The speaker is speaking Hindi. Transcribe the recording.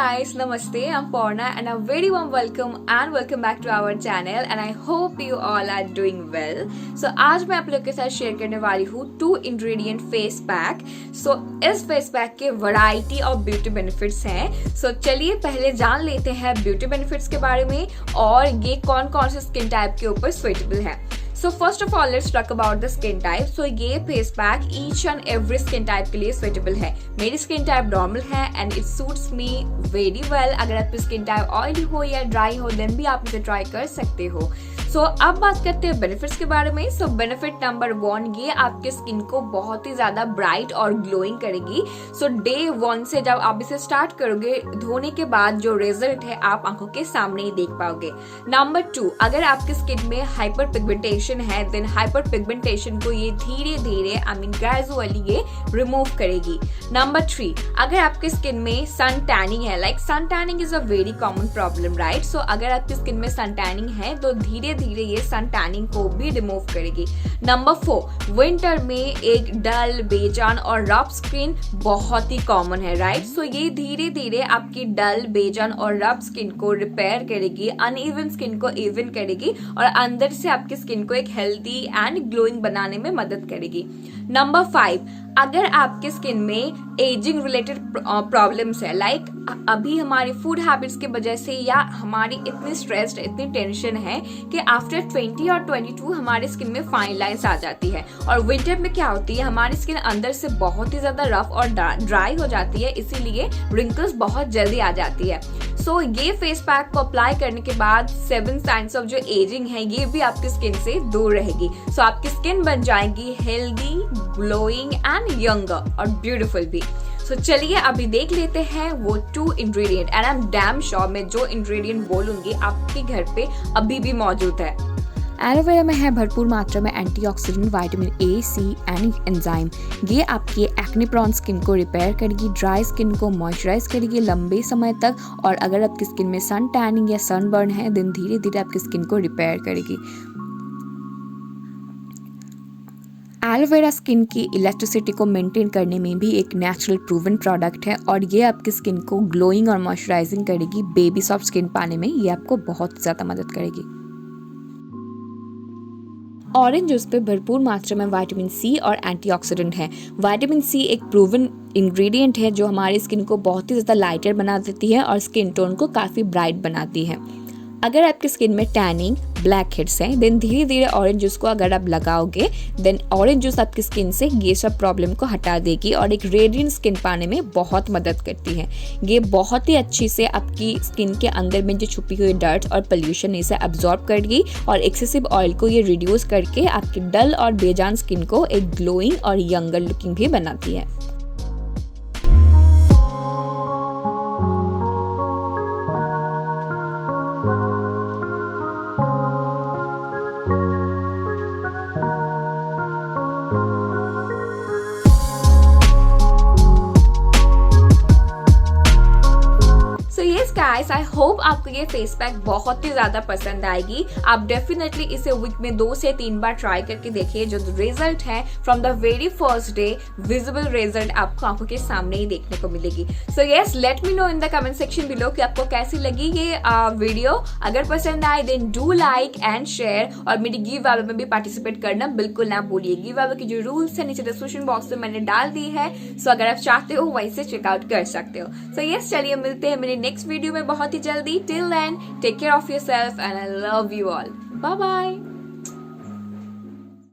guys, Namaste, I'm Porna and a very warm welcome back to our channel and I hope you all are doing well. So आज मैं आप लोग के साथ शेयर करने वाली हूँ 2 इंग्रेडिएंट फेस पैक. सो इस फेस पैक के वैरायटी ऑफ ब्यूटी बेनिफिट्स हैं. सो चलिए पहले जान लेते हैं ब्यूटी बेनिफिट्स के बारे में और ये कौन कौन से स्किन टाइप के ऊपर सुइटेबल है. So first of all let's talk about the skin type. So ये face pack each and every skin type के लिए सुइटेबल है. मेरी स्किन टाइप नॉर्मल है and it suits me very well. अगर आपकी स्किन टाइप ऑयली हो या ड्राई हो देन भी आप इसे ट्राई कर सकते हो. सो अब बात करते हैं बेनिफिट्स के बारे में. सो बेनिफिट नंबर 1, ये आपके स्किन को बहुत ही ज्यादा ब्राइट और ग्लोइंग करेगी. सो डे 1 से जब आप इसे स्टार्ट करोगे धोने के बाद जो रिजल्ट है आप आंखों के सामने ही देख पाओगे. नंबर 2, अगर आपकी स्किन में हाइपर पिगमेंटेशन है देन हाइपर पिगमेंटेशन को ये धीरे धीरे ग्रेजुअली ये रिमूव करेगी. नंबर 3, अगर आपके स्किन में सन टैनिंग है, like sun tanning is a very common problem right. So अगर आपकी स्किन में सन टैनिंग है तो धीरे धीरे ये सन टैनिंग को भी रिमूव करेगी. नंबर 4, विंटर में एक डल, बेजान और रफ स्किन बहुत ही कॉमन है राइट. सो ये धीरे धीरे आपकी डल, बेजान और रफ स्किन को रिपेयर करेगी, अनइवन स्किन को इवन करेगी और अंदर से आपकी स्किन को एक हेल्दी एंड ग्लोइंग बनाने में मदद करेगी. नंबर 5, अगर आपके स्किन में एजिंग रिलेटेड प्रॉब्लम्स है, लाइक अभी हमारी फूड हैबिट्स की वजह से या हमारी इतनी स्ट्रेस्ड, इतनी टेंशन है कि आफ्टर 20 और 22 हमारी स्किन में फाइन लाइंस आ जाती है और विंटर में क्या होती है हमारी स्किन अंदर से बहुत ही ज्यादा रफ और ड्राई हो जाती है, इसीलिए रिंकल्स बहुत जल्दी आ जाती है. सो ये फेस पैक को अप्लाई करने के बाद 7 साइंस ऑफ जो एजिंग है ये भी आपकी स्किन से दूर रहेगी. सो आपकी स्किन बन जाएगी हेल्दी, ग्लोइंग एंड यंगर और ब्यूटीफुल भी. सो चलिए अभी देख लेते हैं वो 2 ingredient and I am damn sure मैं जो इंग्रेडिएंट बोलूंगी आपके घर पे अभी भी मौजूद है. एलोवेरा में है भरपूर मात्रा में antioxidant, vitamin A, C and enzyme. ये आपकी एक्ने प्रोन स्किन को रिपेयर करेगी, ड्राई स्किन को मॉइस्चराइज करेगी लंबे समय तक और अगर आपकी स्किन में सन टैनिंग या सनबर्न है दिन धीरे धीरे आपकी स्किन को रिपेयर करेगी. एलोवेरा स्किन की इलास्टिसिटी को मेंटेन करने में भी एक नेचुरल प्रूवन प्रोडक्ट है और ये आपकी स्किन को ग्लोइंग और मॉइस्चराइजिंग करेगी. बेबी सॉफ्ट स्किन पाने में ये आपको बहुत ज़्यादा मदद करेगी. ऑरेंज जूस पे भरपूर मात्रा में विटामिन सी और एंटीऑक्सीडेंट है. विटामिन सी एक प्रूवन इंग्रेडिएंट है जो हमारी स्किन को बहुत ही ज़्यादा लाइटर बना देती है और स्किन टोन को काफ़ी ब्राइट बनाती है. अगर आपकी स्किन में टैनिंग, ब्लैक हेड्स हैं देन धीरे धीरे ऑरेंज जूस को अगर आप लगाओगे देन ऑरेंज जूस आपकी स्किन से ये सब प्रॉब्लम को हटा देगी और एक रेडियंट स्किन पाने में बहुत मदद करती है. ये बहुत ही अच्छी से आपकी स्किन के अंदर में जो छुपी हुई डर्ट और पोल्यूशन इसे अब्जॉर्ब करेगी और एक्सेसिव ऑयल को ये रिड्यूस करके आपकी डल और बेजान स्किन को एक ग्लोइंग और यंगर लुकिंग भी बनाती है. गाइस आई होप आपको ये फेस पैक बहुत ही ज्यादा पसंद आएगी. आप डेफिनेटली इसे वीक में 2 से 3 बार ट्राई करके देखिए. जो रिजल्ट है from the very first day visible result आपको आंखों के सामने ही देखने को मिलेगी. So yes let me know in the comment section below कि आपको कैसी लगी ये वीडियो. अगर पसंद आए then do like and share और मेरी गिव अवे में भी पार्टिसिपेट करना बिल्कुल ना भूलिए. गिव अवे की जो रूल्स है नीचे डिस्क्रिप्शन बॉक्स में मैंने डाल दी है. सो अगर आप चाहते हो वहीं से चेकआउट कर सकते हो. सो यस चलिए मिलते हैं मेरे नेक्स्ट वीडियो में बहुत ही जल्दी. Till then take care of yourself and I love you all. Bye bye.